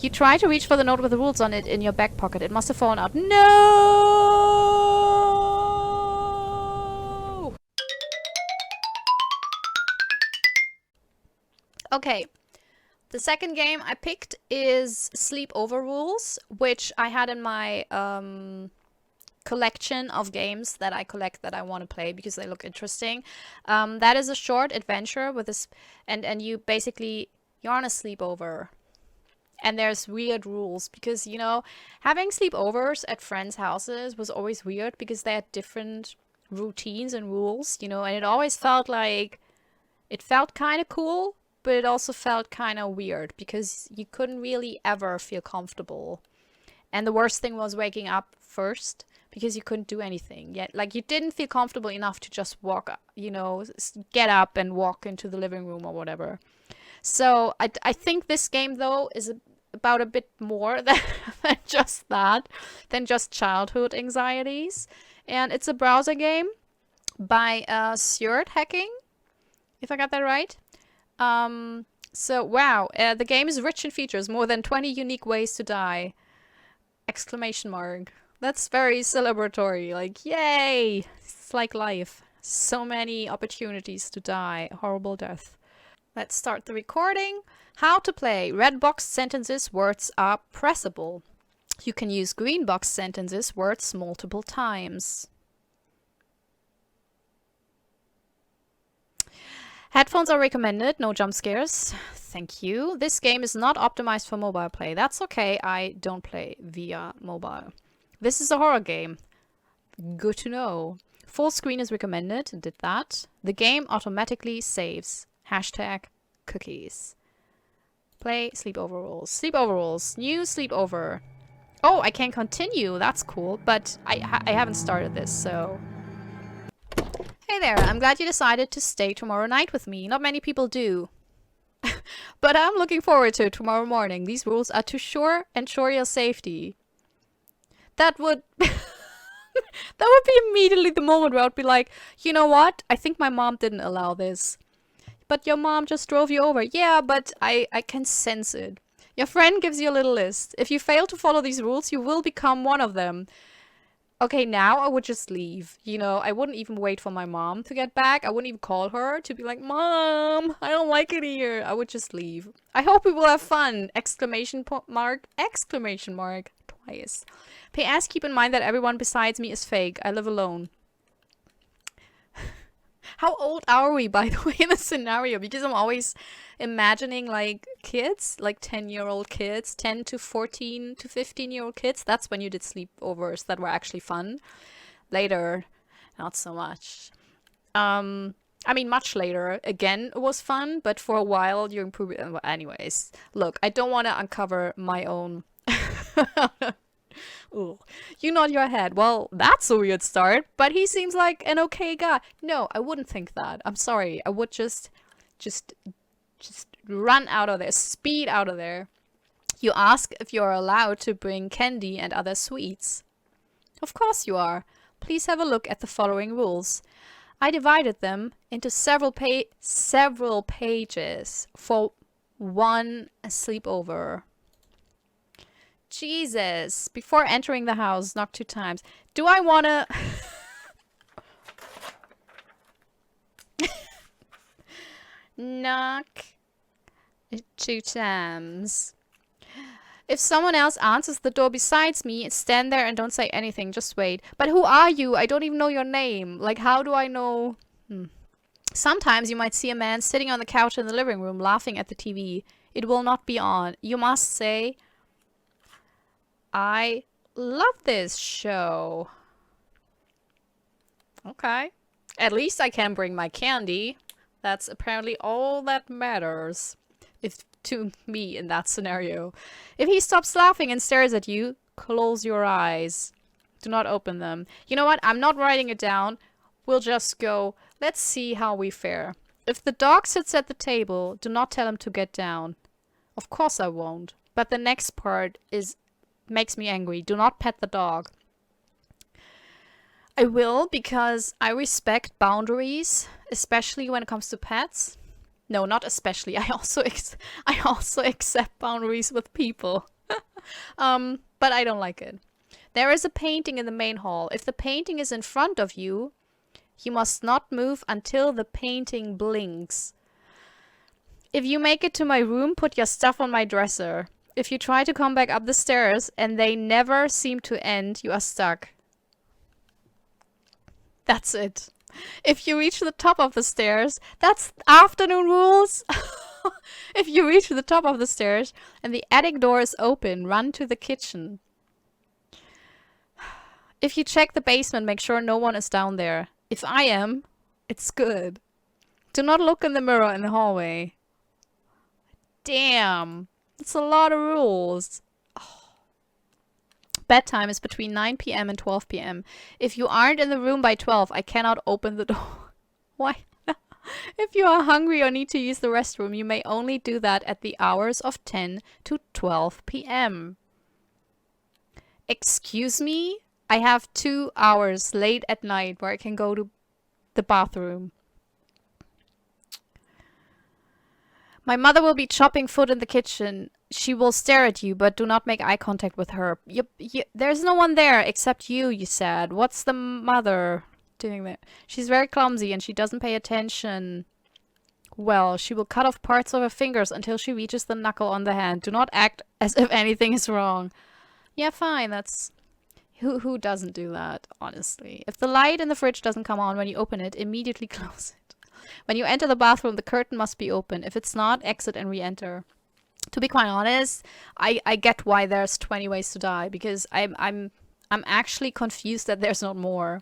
You try to reach for the note with the rules on it in your back pocket. It must have fallen out. No! Okay. The second game I picked is Sleepover Rules, which I had in my collection of games that I collect that I want to play because they look interesting. That is a short adventure with this, and you basically, you're on a sleepover. And there's weird rules because, you know, having sleepovers at friends' houses was always weird because they had different routines and rules, you know, and it always felt like, it felt kind of cool, but it also felt kind of weird because you couldn't really ever feel comfortable. And the worst thing was waking up first because you couldn't do anything yet. Like, you didn't feel comfortable enough to just walk, you know, get up and walk into the living room or whatever. So I think this game, though, is about a bit more than just that, than just childhood anxieties. And it's a browser game by Sjord Hacking, if I got that right. So, wow, the game is rich in features, more than 20 unique ways to die. Exclamation mark. That's very celebratory, like, yay! It's like life. So many opportunities to die. Horrible death. Let's start the recording. How to play. Red box sentences, words are pressable. You can use green box sentences, words multiple times. Headphones are recommended, no jump scares. Thank you. This game is not optimized for mobile play. That's okay, I don't play via mobile. This is a horror game. Good to know. Full screen is recommended, did that. The game automatically saves. Hashtag cookies. Play Sleepover Rules. Sleepover Rules. New Sleepover. Oh, I can continue. That's cool. But I haven't started this, so... Hey there, I'm glad you decided to stay tomorrow night with me. Not many people do. But I'm looking forward to it tomorrow morning. These rules are to ensure your safety. That would... that would be immediately the moment where I'd be like, you know what? I think my mom didn't allow this. But your mom just drove you over. Yeah, but I can sense it. Your friend gives you a little list. If you fail to follow these rules, you will become one of them. Okay, now I would just leave. You know, I wouldn't even wait for my mom to get back. I wouldn't even call her to be like, Mom, I don't like it here. I would just leave. I hope we will have fun. Exclamation mark. Exclamation mark. Twice. P.S. Keep in mind that everyone besides me is fake. I live alone. How old are we, by the way, in the scenario? Because I'm always imagining, like, kids, like 10-year-old kids, 10 to 14 to 15-year-old kids. That's when you did sleepovers that were actually fun. Later, not so much. I mean, much later, again, it was fun, but for a while, you improve it. Well, anyways, look, I don't want to uncover my own... Ooh. You nod your head. Well, that's a weird start, but he seems like an okay guy. No, I wouldn't think that. I'm sorry. I would just run out of there, speed out of there. You ask if you're allowed to bring candy and other sweets. Of course you are. Please have a look at the following rules. I divided them into several pages for one sleepover. Jesus. Before entering the house, knock 2 times. Do I wanna... knock 2 times. If someone else answers the door besides me, stand there and don't say anything. Just wait. But who are you? I don't even know your name. Like, how do I know... Sometimes you might see a man sitting on the couch in the living room laughing at the TV. It will not be on. You must say... I love this show. Okay. At least I can bring my candy. That's apparently all that matters. If to me in that scenario. If he stops laughing and stares at you, close your eyes. Do not open them. You know what? I'm not writing it down. We'll just go. Let's see how we fare. If the dog sits at the table, do not tell him to get down. Of course I won't. But the next part makes me angry. Do not pet the dog. I will, because I respect boundaries, especially when it comes to pets. No, not especially. I also accept boundaries with people. But I don't like it. There is a painting in the main hall. If the painting is in front of you, you must not move until the painting blinks. If you make it to my room, put your stuff on my dresser. If you try to come back up the stairs and they never seem to end, you are stuck. That's it. If you reach the top of the stairs, that's afternoon rules. If you reach the top of the stairs and the attic door is open, run to the kitchen. If you check the basement, make sure no one is down there. If I am, it's good. Do not look in the mirror in the hallway. Damn. That's a lot of rules. Oh. Bedtime is between 9 p.m. and 12 p.m. If you aren't in the room by 12, I cannot open the door. Why? If you are hungry or need to use the restroom, you may only do that at the hours of 10 to 12 p.m. Excuse me? I have 2 hours late at night where I can go to the bathroom. My mother will be chopping food in the kitchen. She will stare at you, but do not make eye contact with her. There's no one there except you, you said. What's the mother doing there? She's very clumsy and she doesn't pay attention. Well, she will cut off parts of her fingers until she reaches the knuckle on the hand. Do not act as if anything is wrong. Yeah, fine, that's... Who doesn't do that, honestly? If the light in the fridge doesn't come on when you open it, immediately close it. When you enter the bathroom, the curtain must be open. If it's not, exit and re-enter. To be quite honest, I get why there's 20 ways to die, because I'm actually confused that there's not more.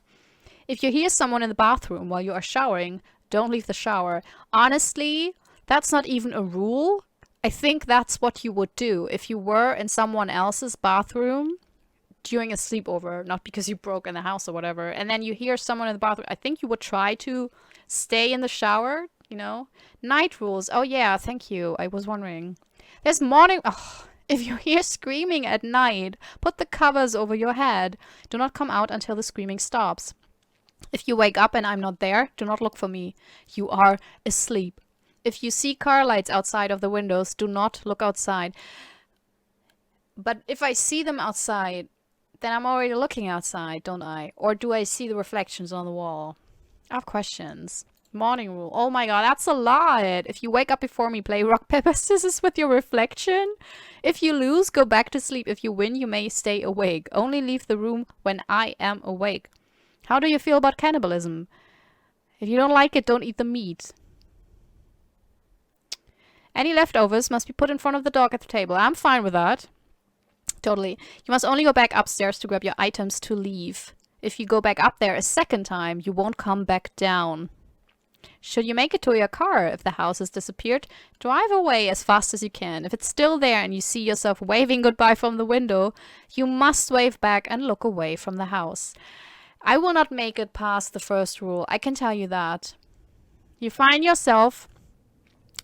If you hear someone in the bathroom while you are showering, don't leave the shower. Honestly, that's not even a rule. I think that's what you would do if you were in someone else's bathroom during a sleepover, not because you broke in the house or whatever, and then you hear someone in the bathroom. I think you would try to stay in the shower, you know? Night rules. Oh yeah, thank you. I was wondering. There's morning... Oh, if you hear screaming at night, put the covers over your head. Do not come out until the screaming stops. If you wake up and I'm not there, do not look for me. You are asleep. If you see car lights outside of the windows, do not look outside. But if I see them outside, then I'm already looking outside, don't I? Or do I see the reflections on the wall? I have questions. Morning rule. Oh my god, that's a lot. If you wake up before me, play rock, paper, scissors with your reflection. If you lose, go back to sleep. If you win, you may stay awake. Only leave the room when I am awake. How do you feel about cannibalism? If you don't like it, don't eat the meat. Any leftovers must be put in front of the dog at the table. I'm fine with that. Totally. You must only go back upstairs to grab your items to leave. If you go back up there a second time, you won't come back down. Should you make it to your car, if the house has disappeared, drive away as fast as you can. If it's still there and you see yourself waving goodbye from the window, you must wave back and look away from the house. I will not make it past the first rule, I can tell you that. You find yourself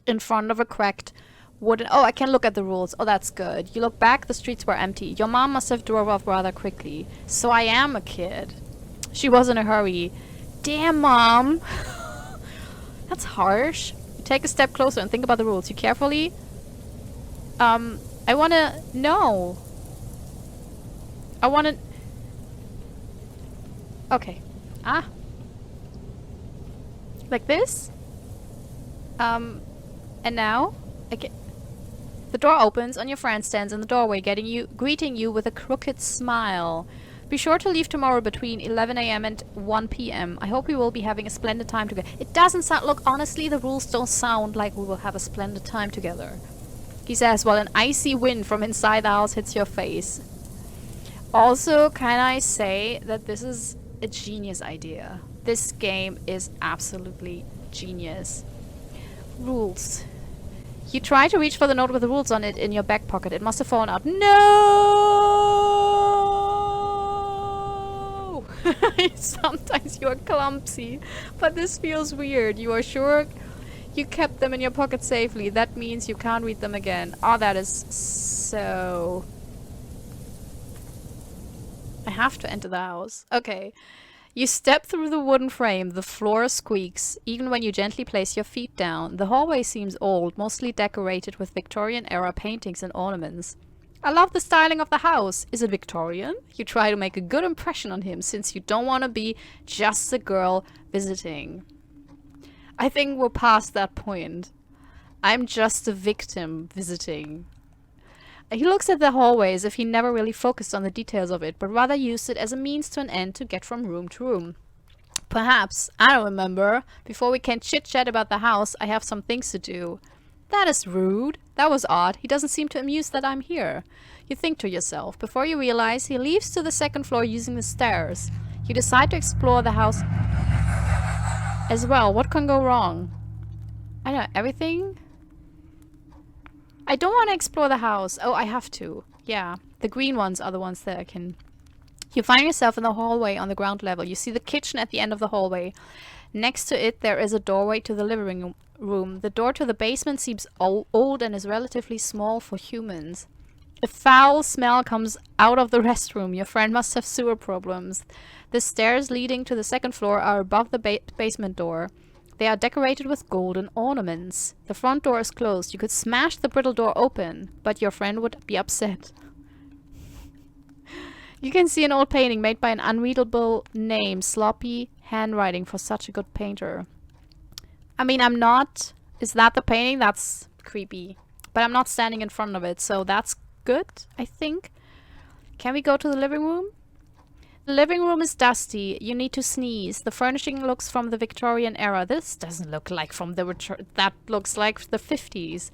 in front of a cracked wooden... Oh, I can look at the rules. Oh, that's good. You look back, the streets were empty. Your mom must have drove off rather quickly. So I am a kid. She was in a hurry. Damn, Mom. That's harsh. You take a step closer and think about the rules. You carefully... I wanna... No. I wanna... Okay. Ah. Like this? And now? Okay. The door opens and your friend stands in the doorway greeting you with a crooked smile. Be sure to leave tomorrow between 11 a.m. and 1 p.m. I hope we will be having a splendid time together. It doesn't sound... Look, honestly, the rules don't sound like we will have a splendid time together. He says, while an icy wind from inside the house hits your face. Also, can I say that this is a genius idea. This game is absolutely genius. Rules. You try to reach for the note with the rules on it in your back pocket. It must have fallen out. No! Sometimes you are clumsy, but this feels weird. You are sure you kept them in your pocket safely. That means you can't read them again. Oh, that is so... I have to enter the house. Okay. You step through the wooden frame. The floor squeaks, even when you gently place your feet down. The hallway seems old, mostly decorated with Victorian-era paintings and ornaments. I love the styling of the house. Is it Victorian? You try to make a good impression on him since you don't want to be just a girl visiting. I think we're past that point. I'm just a victim visiting. He looks at the hallway as if he never really focused on the details of it, but rather used it as a means to an end to get from room to room. Perhaps, I don't remember. Before we can chit-chat about the house, I have some things to do. That is rude. That was odd. He doesn't seem too amused that I'm here. You think to yourself. Before you realize, he leaves to the second floor using the stairs. You decide to explore the house as well. What can go wrong? I don't know. Everything? I don't want to explore the house. Oh, I have to. Yeah. The green ones are the ones that I can... You find yourself in the hallway on the ground level. You see the kitchen at the end of the hallway. Next to it, there is a doorway to the living room. The door to the basement seems old and is relatively small for humans. A foul smell comes out of the restroom. Your friend must have sewer problems. The stairs leading to the second floor are above the basement door. They are decorated with golden ornaments. The front door is closed. You could smash the brittle door open, but your friend would be upset. You can see an old painting made by an unreadable name. Sloppy handwriting for such a good painter. I mean, I'm not... Is that the painting? That's creepy. But I'm not standing in front of it, so that's good, I think. Can we go to the living room? The living room is dusty. You need to sneeze. The furnishing looks from the Victorian era. This doesn't look like from the... That looks like the 50s.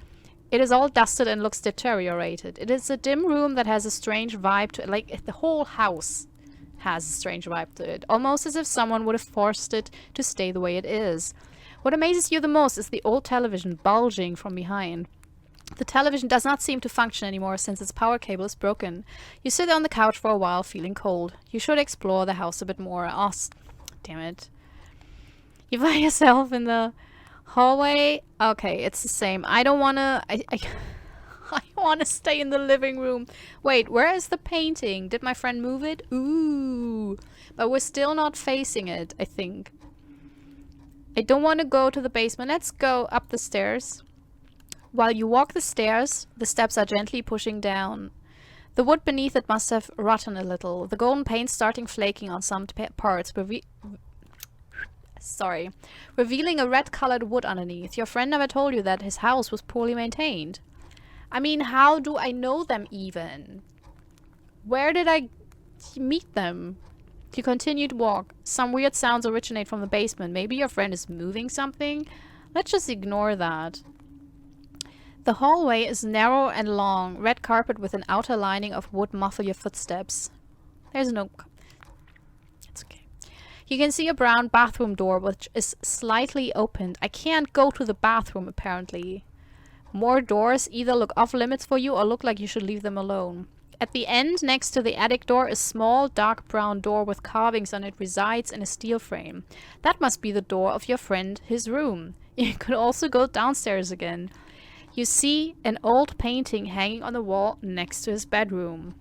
It is all dusted and looks deteriorated. It is a dim room that has a strange vibe to it. Like, the whole house has a strange vibe to it. Almost as if someone would have forced it to stay the way it is. What amazes you the most is the old television bulging from behind. The television does not seem to function anymore since its power cable is broken. You sit on the couch for a while, feeling cold. You should explore the house a bit more. Oh, damn it. You find yourself in the hallway. Okay, it's the same. I don't want to... I want to stay in the living room. Wait, where is the painting? Did my friend move it? Ooh. But we're still not facing it, I think. I don't want to go to the basement. Let's go up the stairs. While you walk the stairs, the steps are gently pushing down. The wood beneath it must have rotten a little. The golden paint starting flaking on some parts, revealing a red-colored wood underneath. Your friend never told you that his house was poorly maintained. I mean, how do I know them even? Where did I meet them? You continue to walk. Some weird sounds originate from the basement. Maybe your friend is moving something? Let's just ignore that. The hallway is narrow and long. Red carpet with an outer lining of wood muffle your footsteps. There's no... It's okay. You can see a brown bathroom door which is slightly opened. I can't go to the bathroom apparently. More doors either look off limits for you or look like you should leave them alone. At the end, next to the attic door, a small dark brown door with carvings on it resides in a steel frame. That must be the door of your friend, his room. You could also go downstairs again. You see an old painting hanging on the wall next to his bedroom.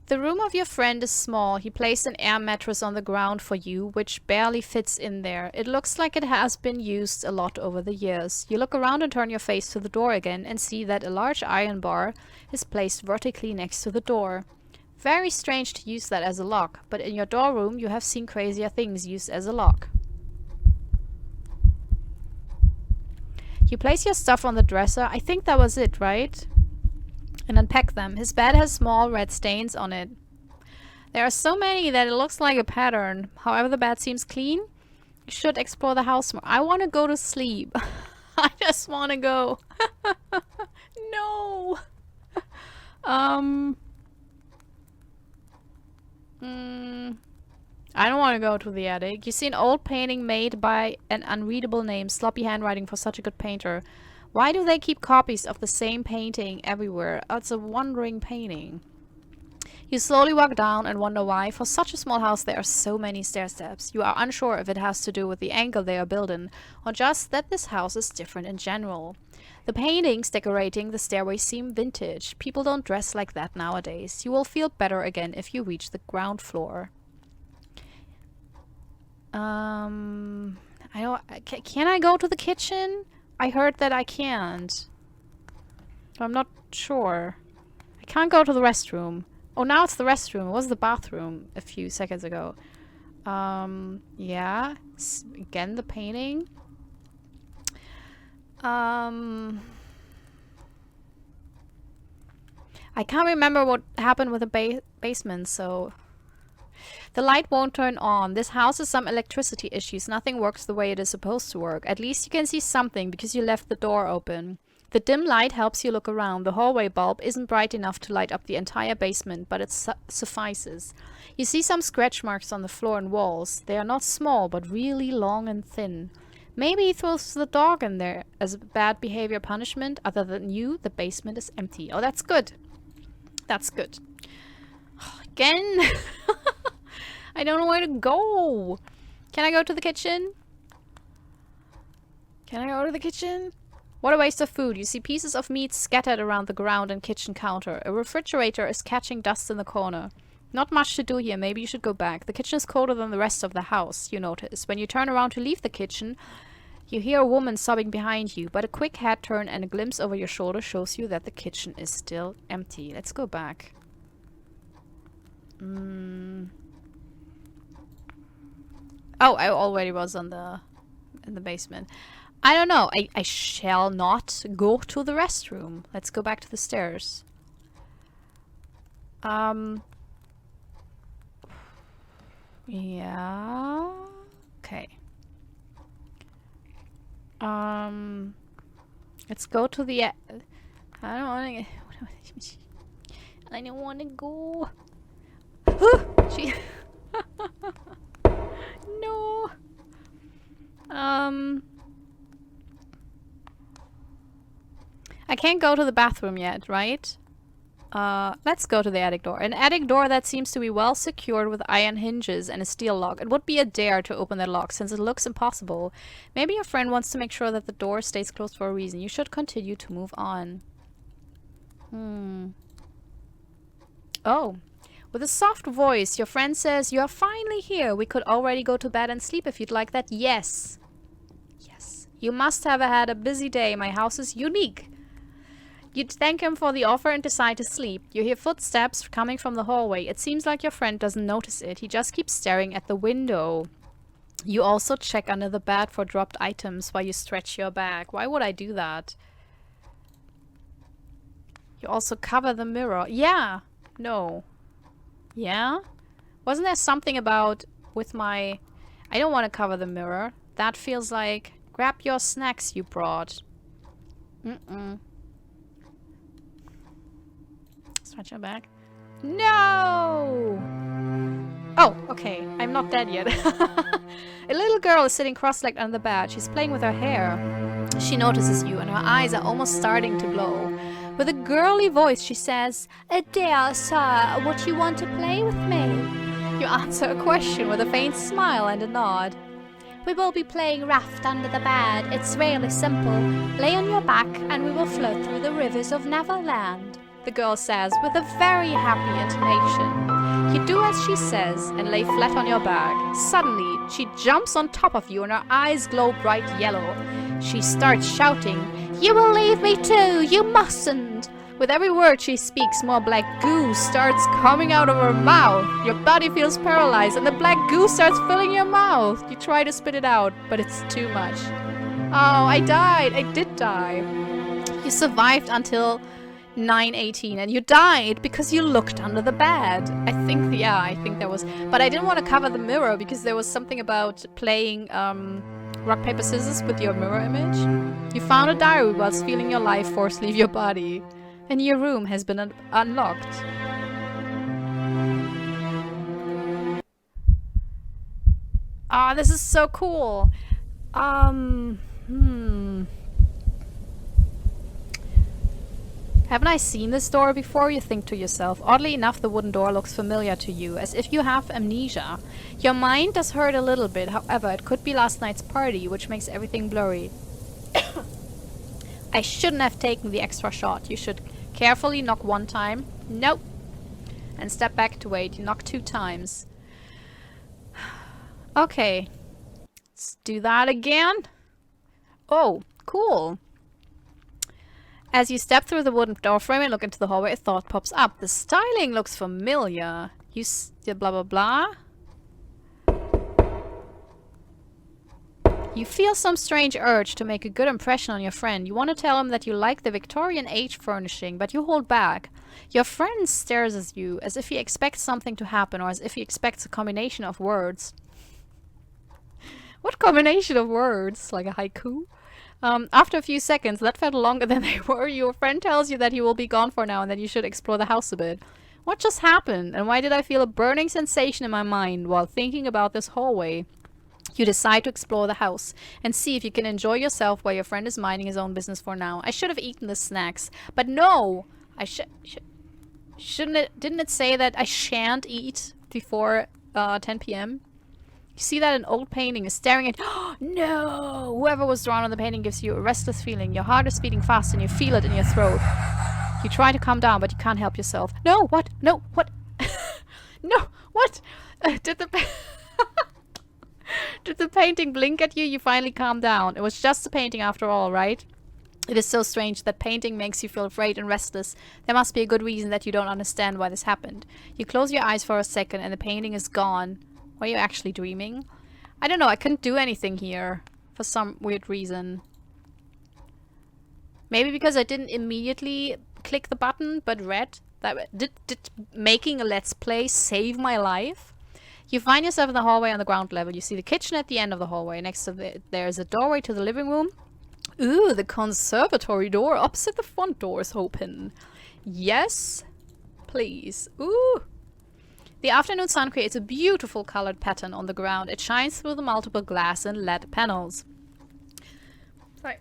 The room of your friend is small. He placed an air mattress on the ground for you, which barely fits in there. It looks like it has been used a lot over the years. You look around and turn your face to the door again and see that a large iron bar is placed vertically next to the door. Very strange to use that as a lock, but in your door room you have seen crazier things used as a lock. You place your stuff on the dresser. I think that was it, right? And unpack them. His bed has small red stains on it. There are so many that it looks like a pattern. However, the bed seems clean. You should explore the house more. I want to go to sleep. I just want to go. No. I don't want to go to the attic. You see an old painting made by an unreadable name. Sloppy handwriting for such a good painter. Why do they keep copies of the same painting everywhere? Oh, it's a wandering painting. You slowly walk down and wonder why. For such a small house there are so many stair steps. You are unsure if it has to do with the angle they are built in, or just that this house is different in general. The paintings decorating the stairway seem vintage. People don't dress like that nowadays. You will feel better again if you reach the ground floor. I don't... Can I go to the kitchen? I heard that I can't. I'm not sure. I can't go to the restroom. Oh, now it's the restroom. It was the bathroom a few seconds ago. Yeah. Again, the painting. I can't remember what happened with the basement, so... The light won't turn on. This house has some electricity issues. Nothing works the way it is supposed to work. At least you can see something because you left the door open. The dim light helps you look around. The hallway bulb isn't bright enough to light up the entire basement, but it suffices. You see some scratch marks on the floor and walls. They are not small, but really long and thin. Maybe he throws the dog in there as a bad behavior punishment. Other than you, the basement is empty. Oh, that's good. That's good. Again? I don't know where to go. Can I go to the kitchen? Can I go to the kitchen? What a waste of food. You see pieces of meat scattered around the ground and kitchen counter. A refrigerator is catching dust in the corner. Not much to do here. Maybe you should go back. The kitchen is colder than the rest of the house, you notice. When you turn around to leave the kitchen, you hear a woman sobbing behind you, but a quick head turn and a glimpse over your shoulder shows you that the kitchen is still empty. Let's go back. Oh, I already was in the basement. I don't know. I shall not go to the restroom. Let's go back to the stairs. Yeah. Okay. Let's go to the... I don't want to... I don't want to go. She... No. I can't go to the bathroom yet, right? Let's go to the attic door. An attic door that seems to be well secured with iron hinges and a steel lock. It would be a dare to open that lock since it looks impossible. Maybe your friend wants to make sure that the door stays closed for a reason. You should continue to move on. Oh. With a soft voice, your friend says, "You are finally here. We could already go to bed and sleep if you'd like that." Yes. Yes. You must have had a busy day. My house is unique. You thank him for the offer and decide to sleep. You hear footsteps coming from the hallway. It seems like your friend doesn't notice it. He just keeps staring at the window. You also check under the bed for dropped items while you stretch your back. Why would I do that? You also cover the mirror. Yeah. No. Yeah? Wasn't there something about with my... I don't want to cover the mirror. That feels like... Grab your snacks you brought. Stretch your back. No! Oh, okay. I'm not dead yet. A little girl is sitting cross-legged on the bed. She's playing with her hair. She notices you and her eyes are almost starting to glow. With a girly voice, she says, "Dear sir, would you want to play with me?" You answer a question with a faint smile and a nod. "We will be playing raft under the bed. It's really simple. Lay on your back and we will float through the rivers of Neverland," the girl says with a very happy intonation. You do as she says and lay flat on your back. Suddenly, she jumps on top of you and her eyes glow bright yellow. She starts shouting, "You will leave me too! You mustn't!" With every word she speaks, more black goo starts coming out of her mouth. Your body feels paralyzed and the black goo starts filling your mouth. You try to spit it out, but it's too much. Oh, I died! I did die. You survived until 9:18 and you died because you looked under the bed. I think there was... But I didn't want to cover the mirror because there was something about playing rock, paper, scissors with your mirror image. You found a diary whilst feeling your life force leave your body. And your room has been unlocked. Ah, this is so cool. Haven't I seen this door before? You think to yourself. Oddly enough, the wooden door looks familiar to you, as if you have amnesia. Your mind does hurt a little bit, however, it could be last night's party, which makes everything blurry. I shouldn't have taken the extra shot. You should carefully knock one time. Nope. And step back to wait. You knock 2 times. Okay. Let's do that again. Oh, Cool. As you step through the wooden doorframe and look into the hallway, a thought pops up. The styling looks familiar. Blah blah blah. You feel some strange urge to make a good impression on your friend. You want to tell him that you like the Victorian age furnishing, but you hold back. Your friend stares at you as if he expects something to happen, or as if he expects a combination of words. What combination of words? Like a haiku? After a few seconds, that felt longer than they were. Your friend tells you that he will be gone for now and that you should explore the house a bit. What just happened? And why did I feel a burning sensation in my mind while thinking about this hallway? You decide to explore the house and see if you can enjoy yourself while your friend is minding his own business for now. I should have eaten the snacks, but no! Didn't it say that I shan't eat before 10 p.m.? You see that an old painting is staring at... No! Whoever was drawn on the painting gives you a restless feeling. Your heart is beating fast and you feel it in your throat. You try to calm down, but you can't help yourself. No, what? No, what? No, what? Did the painting blink at you? You finally calm down. It was just a painting after all, right? It is so strange that painting makes you feel afraid and restless. There must be a good reason that you don't understand why this happened. You close your eyes for a second and the painting is gone. Were you actually dreaming? I don't know, I couldn't do anything here for some weird reason. Maybe because I didn't immediately click the button, but read. Did making a Let's Play save my life? You find yourself in the hallway on the ground level. You see the kitchen at the end of the hallway. Next to it, there's a doorway to the living room. Ooh, the conservatory door opposite the front door is open. Yes, please. Ooh. The afternoon sun creates a beautiful colored pattern on the ground. It shines through the multiple glass and LED panels. Sorry.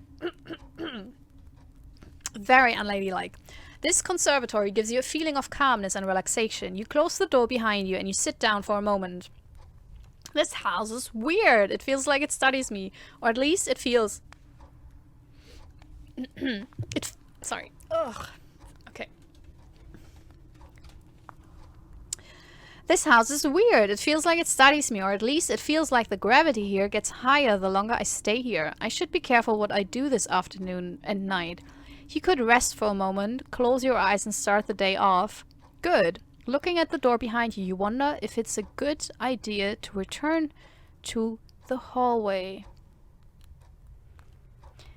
Very unladylike. This conservatory gives you a feeling of calmness and relaxation. You close the door behind you and you sit down for a moment. This house is weird. It feels like it studies me. Or at least it feels... Sorry. Ugh. Okay. This house is weird. It feels like it studies me, or at least it feels like the gravity here gets higher the longer I stay here. I should be careful what I do this afternoon and night. You could rest for a moment, close your eyes and start the day off. Good. Looking at the door behind you, you wonder if it's a good idea to return to the hallway.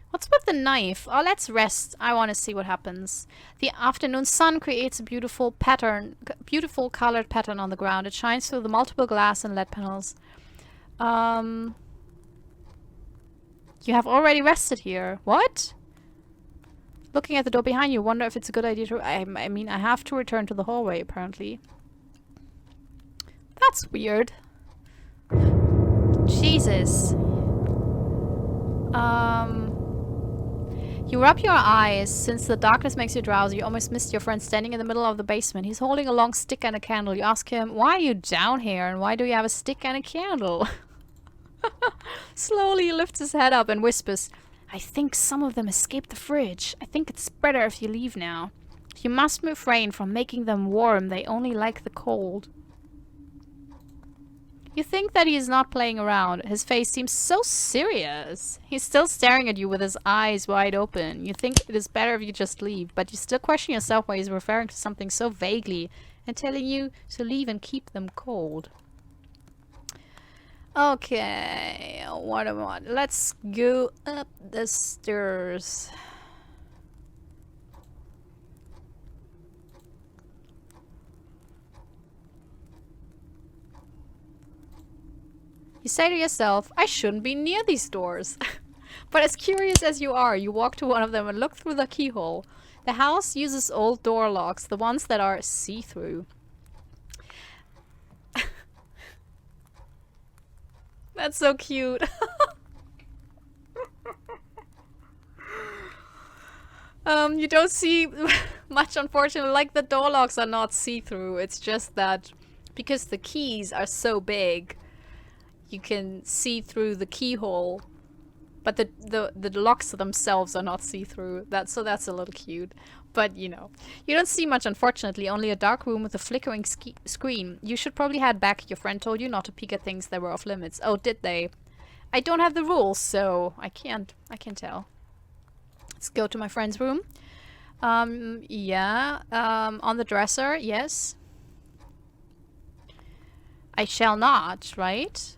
What's with the knife? Oh, let's rest. I want to see what happens. The afternoon sun creates a beautiful colored pattern on the ground. It shines through the multiple glass and LED panels. You have already rested here. What? Looking at the door behind you, wonder if it's a good idea to... I mean, I have to return to the hallway, apparently. That's weird. Jesus. You rub your eyes. Since the darkness makes you drowsy, you almost missed your friend standing in the middle of the basement. He's holding a long stick and a candle. You ask him, why are you down here and why do you have a stick and a candle? Slowly he lifts his head up and whispers, I think some of them escaped the fridge. I think it's better if you leave now. You must refrain from making them warm. They only like the cold. You think that he is not playing around. His face seems so serious. He's still staring at you with his eyes wide open. You think it is better if you just leave, but you still question yourself why he's referring to something so vaguely and telling you to leave and keep them cold. Okay, what do I want? Let's go up the stairs. You say to yourself, I shouldn't be near these doors. But as curious as you are, you walk to one of them and look through the keyhole. The house uses old door locks, the ones that are see-through. That's so cute. You don't see much, unfortunately. Like, the door locks are not see-through. It's just that because the keys are so big, you can see through the keyhole, but the locks themselves are not see-through. So that's a little cute. But, you know, you don't see much, unfortunately. Only a dark room with a flickering screen. You should probably head back. Your friend told you not to peek at things that were off limits. Oh, did they? I don't have the rules, so I can't tell. Let's go to my friend's room. Yeah. On the dresser, yes. I shall not, right?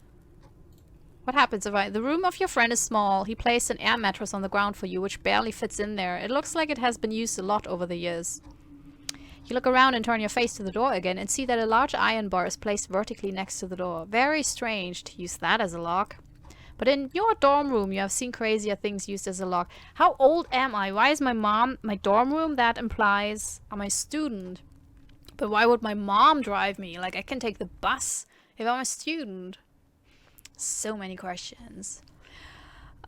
What happens if the room of your friend is small. He placed an air mattress on the ground for you, which barely fits in there. It looks like it has been used a lot over the years. You look around and turn your face to the door again and see that a large iron bar is placed vertically next to the door. Very strange to use that as a lock. But in your dorm room, you have seen crazier things used as a lock. How old am I? Why is my dorm room? That implies I'm a student. But why would my mom drive me? Like, I can take the bus if I'm a student. So many questions.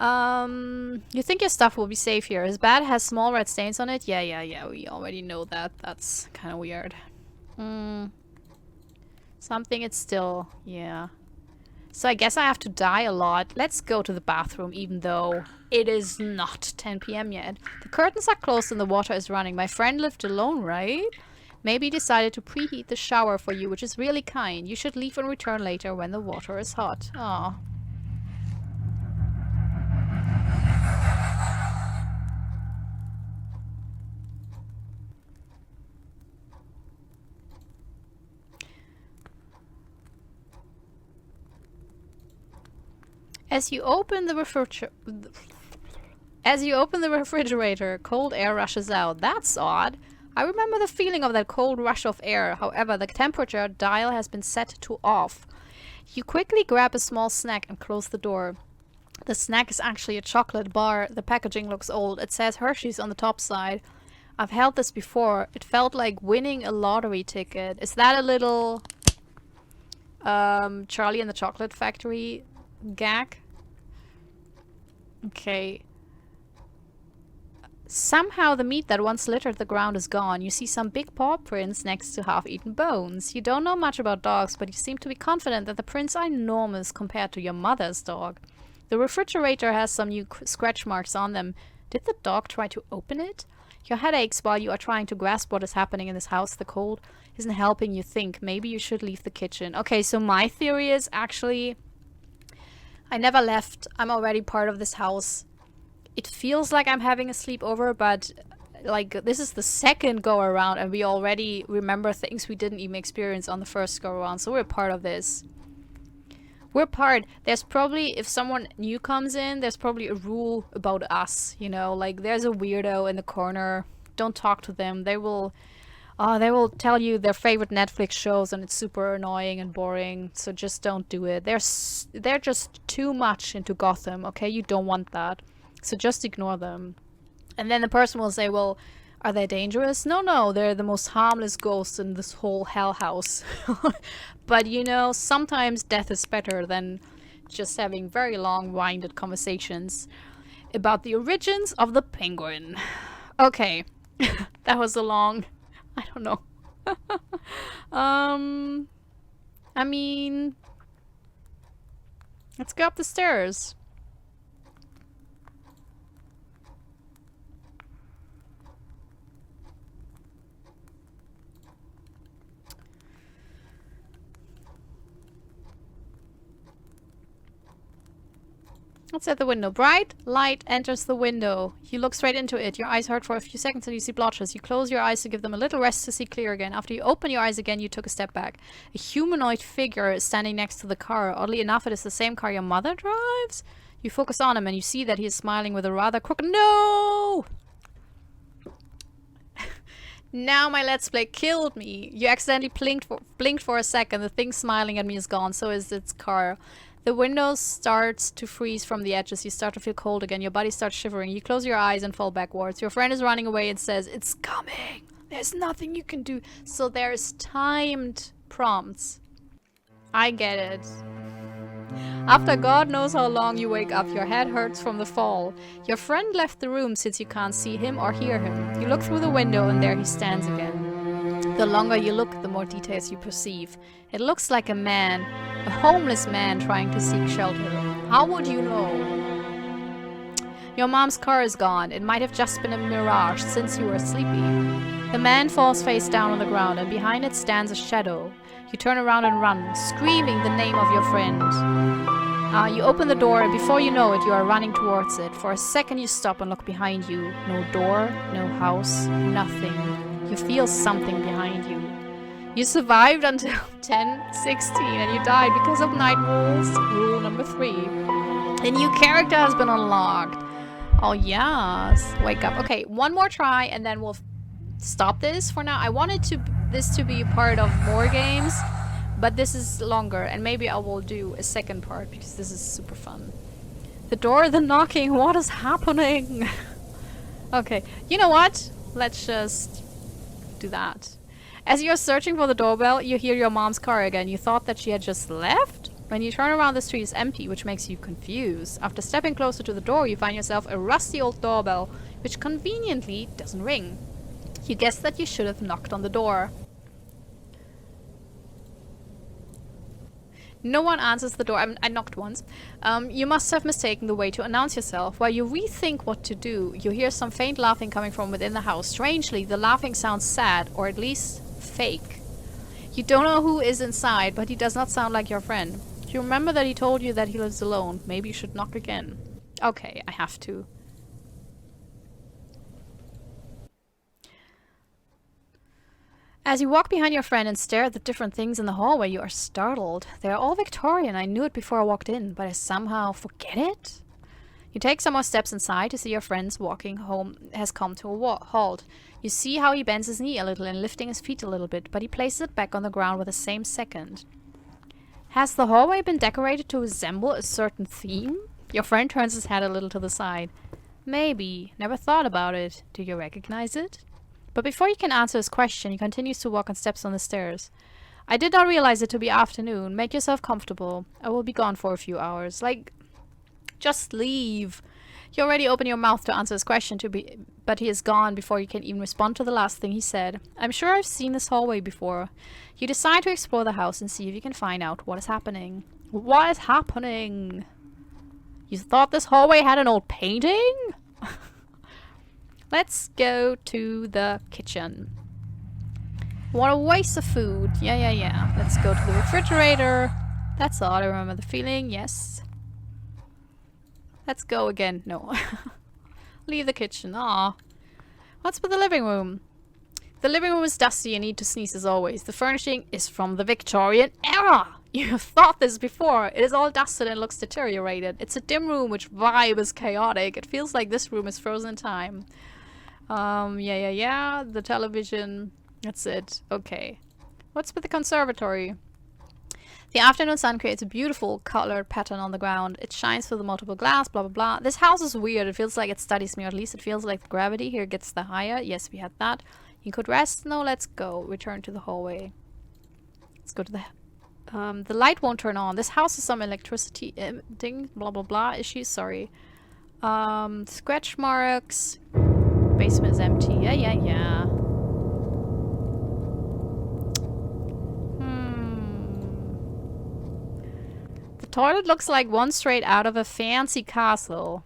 You think your stuff will be safe here. His bed has small red stains on it. Yeah. We already know that. That's kind of weird. Something it's still... Yeah. So I guess I have to die a lot. Let's go to the bathroom, even though it is not 10 p.m. yet. The curtains are closed and the water is running. My friend lived alone, right? Maybe he decided to preheat the shower for you, which is really kind. You should leave and return later when the water is hot. Aw. As you open the refrigerator, cold air rushes out. That's odd. I remember the feeling of that cold rush of air. However, the temperature dial has been set to off. You quickly grab a small snack and close the door. The snack is actually a chocolate bar. The packaging looks old. It says Hershey's on the top side. I've held this before. It felt like winning a lottery ticket. Is that a little Charlie and the Chocolate Factory gag? Okay. Somehow the meat that once littered the ground is gone. You see some big paw prints next to half-eaten bones. You don't know much about dogs, but you seem to be confident that the prints are enormous compared to your mother's dog. The refrigerator has some new scratch marks on them. Did the dog try to open it? Your head aches while you are trying to grasp what is happening in this house. The cold isn't helping you think. Maybe you should leave the kitchen. Okay, so my theory is actually... I never left. I'm already part of this house. It feels like I'm having a sleepover, but like this is the second go around and we already remember things we didn't even experience on the first go around. So we're part of this. We're part. There's probably, if someone new comes in, there's probably a rule about us, you know, like there's a weirdo in the corner. Don't talk to them. They will tell you their favorite Netflix shows and it's super annoying and boring. So just don't do it. They're just too much into Gotham, okay? You don't want that. So just ignore them. And then the person will say, well, are they dangerous? No, they're the most harmless ghosts in this whole hell house. But you know, sometimes death is better than just having very long, winded conversations about the origins of the penguin. Okay, that was a long... I don't know. I mean... Let's go up the stairs. What's at the window? Bright light enters the window. You look straight into it. Your eyes hurt for a few seconds and you see blotches. You close your eyes to give them a little rest to see clear again. After you open your eyes again, you took a step back. A humanoid figure is standing next to the car. Oddly enough, it is the same car your mother drives. You focus on him and you see that he is smiling with a rather crooked... No! Now my Let's Play killed me. You accidentally blinked for a second. The thing smiling at me is gone. So is its car. The window starts to freeze from the edges. You start to feel cold again. Your body starts shivering. You close your eyes and fall backwards. Your friend is running away and says, "It's coming. There's nothing you can do." So there's timed prompts. I get it. After God knows how long you wake up, your head hurts from the fall. Your friend left the room since you can't see him or hear him. You look through the window and there he stands again. The longer you look, the more details you perceive. It looks like a man, a homeless man trying to seek shelter. How would you know? Your mom's car is gone. It might have just been a mirage since you were sleepy. The man falls face down on the ground and behind it stands a shadow. You turn around and run, screaming the name of your friend. You open the door, and before you know it, you are running towards it. For a second you stop and look behind you. No door, no house, nothing. You feel something behind you. You survived until 10:16 and you died because of night rules. Rule number 3. A new character has been unlocked. Oh yes. Wake up. Okay, one more try and then we'll stop this for now. I wanted this to be part of more games, but this is longer and maybe I will do a second part because this is super fun. The door, the knocking, what is happening? Okay, you know what? Let's just do that. As you're searching for the doorbell, you hear your mom's car again. You thought that she had just left? When you turn around, the street is empty, which makes you confused. After stepping closer to the door, you find yourself a rusty old doorbell, which conveniently doesn't ring. You guess that you should have knocked on the door. No one answers the door. I knocked once. You must have mistaken the way to announce yourself. While you rethink what to do, you hear some faint laughing coming from within the house. Strangely, the laughing sounds sad, or at least fake. You don't know who is inside, but he does not sound like your friend. You remember that he told you that he lives alone. Maybe you should knock again. Okay, I have to. As you walk behind your friend and stare at the different things in the hallway, you are startled. They are all Victorian. I knew it before I walked in, but I somehow forget it. You take some more steps inside to see your friend's walking home has come to a halt. You see how he bends his knee a little and lifting his feet a little bit, but he places it back on the ground with the same second. Has the hallway been decorated to resemble a certain theme? Your friend turns his head a little to the side. Maybe. Never thought about it. Do you recognize it? But before you can answer his question, he continues to walk on steps on the stairs. I did not realize it to be afternoon. Make yourself comfortable. I will be gone for a few hours. Like, just leave. You already opened your mouth to answer his question, but he is gone before you can even respond to the last thing he said. I'm sure I've seen this hallway before. You decide to explore the house and see if you can find out what is happening. What is happening? You thought this hallway had an old painting? Let's go to the kitchen. What a waste of food. Yeah. Let's go to the refrigerator. That's odd. I remember the feeling. Yes. Let's go again. No. Leave the kitchen. Aw. What's with the living room? The living room is dusty and need to sneeze as always. The furnishing is from the Victorian era. You have thought this before. It is all dusted and looks deteriorated. It's a dim room which vibe is chaotic. It feels like this room is frozen in time. Yeah. The television. That's it. Okay. What's with the conservatory? The afternoon sun creates a beautiful colored pattern on the ground. It shines through the multiple glass, blah blah blah. This house is weird. It feels like it studies me, or at least it feels like the gravity here gets the higher. Yes, we had that. You could rest. No, let's go. Return to the hallway. Let's go to the light won't turn on. This house is some electricity thing, blah blah blah issues, sorry. Scratch marks. Basement is empty. Yeah. The toilet looks like one straight out of a fancy castle.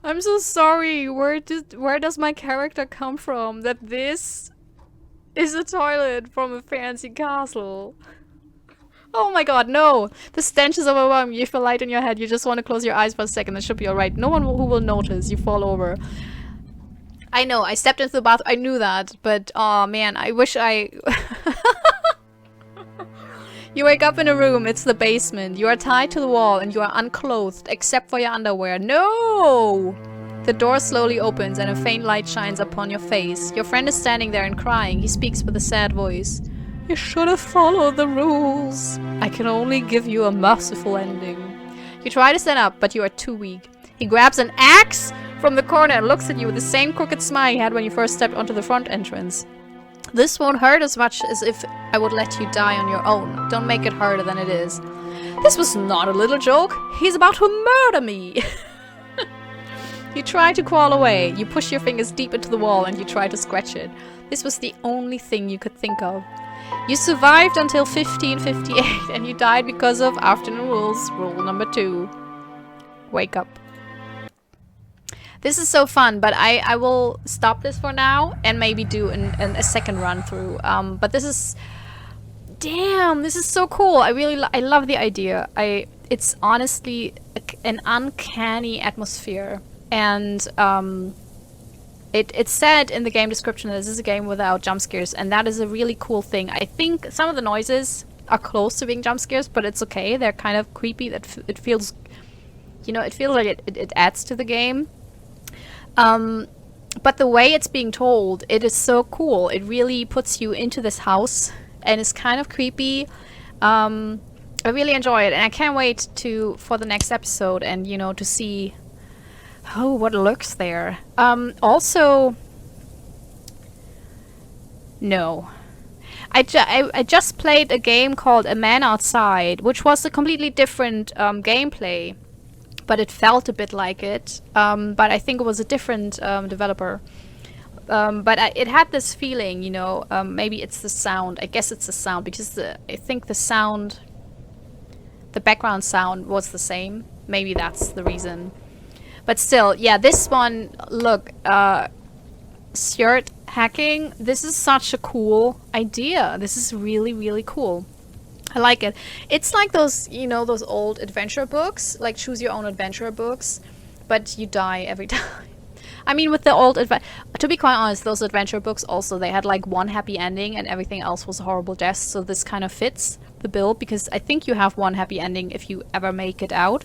I'm so sorry. Where does my character come from? That this is a toilet from a fancy castle. Oh my god, no! The stench is overwhelming. You feel light in your head. You just want to close your eyes for a second. It should be alright. No one who will notice. You fall over. I know. I stepped into the bathroom. I knew that. But, oh man, I wish I... You wake up in a room. It's the basement. You are tied to the wall and you are unclothed except for your underwear. No! The door slowly opens and a faint light shines upon your face. Your friend is standing there and crying. He speaks with a sad voice. You should have followed the rules. I can only give you a merciful ending. You try to stand up, but you are too weak. He grabs an axe from the corner and looks at you with the same crooked smile he had when you first stepped onto the front entrance. This won't hurt as much as if I would let you die on your own. Don't make it harder than it is. This was not a little joke. He's about to murder me. You try to crawl away. You push your fingers deep into the wall and you try to scratch it. This was the only thing you could think of. You survived until 1558 and you died because of afternoon rules. Rule number 2. Wake up. This is so fun, but I will stop this for now and maybe do a second run through. But this is, damn, this is so cool. I love the idea. It's honestly an uncanny atmosphere, and it's said in the game description that this is a game without jump scares, and that is a really cool thing. I think some of the noises are close to being jump scares, but it's okay. They're kind of creepy. It feels, you know, it feels like it adds to the game. But the way it's being told, it is so cool. It really puts you into this house, and it's kind of creepy. I really enjoy it, and I can't wait for the next episode and, you know, to see what lurks there. Also, no. I just played a game called A Man Outside, which was a completely different gameplay, but it felt a bit like it. But I think it was a different developer. But it had this feeling, you know, maybe it's the sound. I guess it's the sound, because I think the background sound was the same. Maybe that's the reason. But still, yeah, this one, look, shirt hacking, this is such a cool idea. This is really, really cool. I like it. It's like those, you know, those old adventure books, like choose your own adventure books, but you die every time. I mean, with the old to be quite honest, those adventure books also, they had like one happy ending and everything else was a horrible death, so this kind of fits the bill, because I think you have one happy ending if you ever make it out.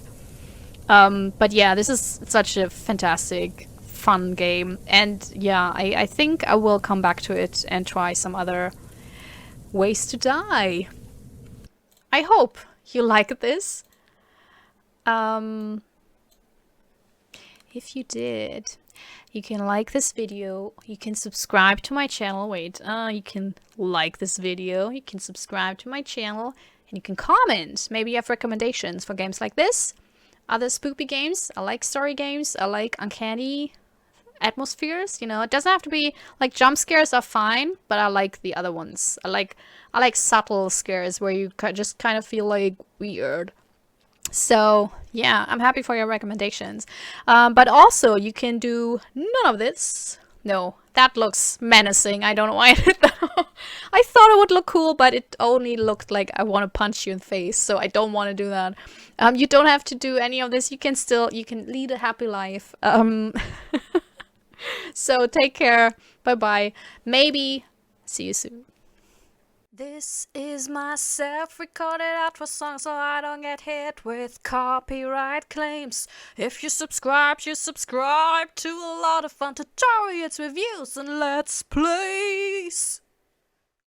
But yeah, this is such a fantastic, fun game, and yeah, I think I will come back to it and try some other ways to die. I hope you like this. If you did, you can like this video, you can subscribe to my channel. Wait, you can like this video, you can subscribe to my channel, and you can comment. Maybe you have recommendations for games like this, other spoopy games. I like story games, I like uncanny atmospheres, you know. It doesn't have to be, like, jump scares are fine, but I like the other ones. I like subtle scares where you just kind of feel like weird. So yeah, I'm happy for your recommendations. But also, you can do none of this. No, that looks menacing. I don't know why I did that. I thought it would look cool, but it only looked like I want to punch you in the face, so I don't want to do that. You don't have to do any of this. You can lead a happy life. So take care. Bye-bye. Maybe see you soon. This is my self-recorded outro song, so I don't get hit with copyright claims. If you subscribe to a lot of fun tutorials, reviews, and let's plays.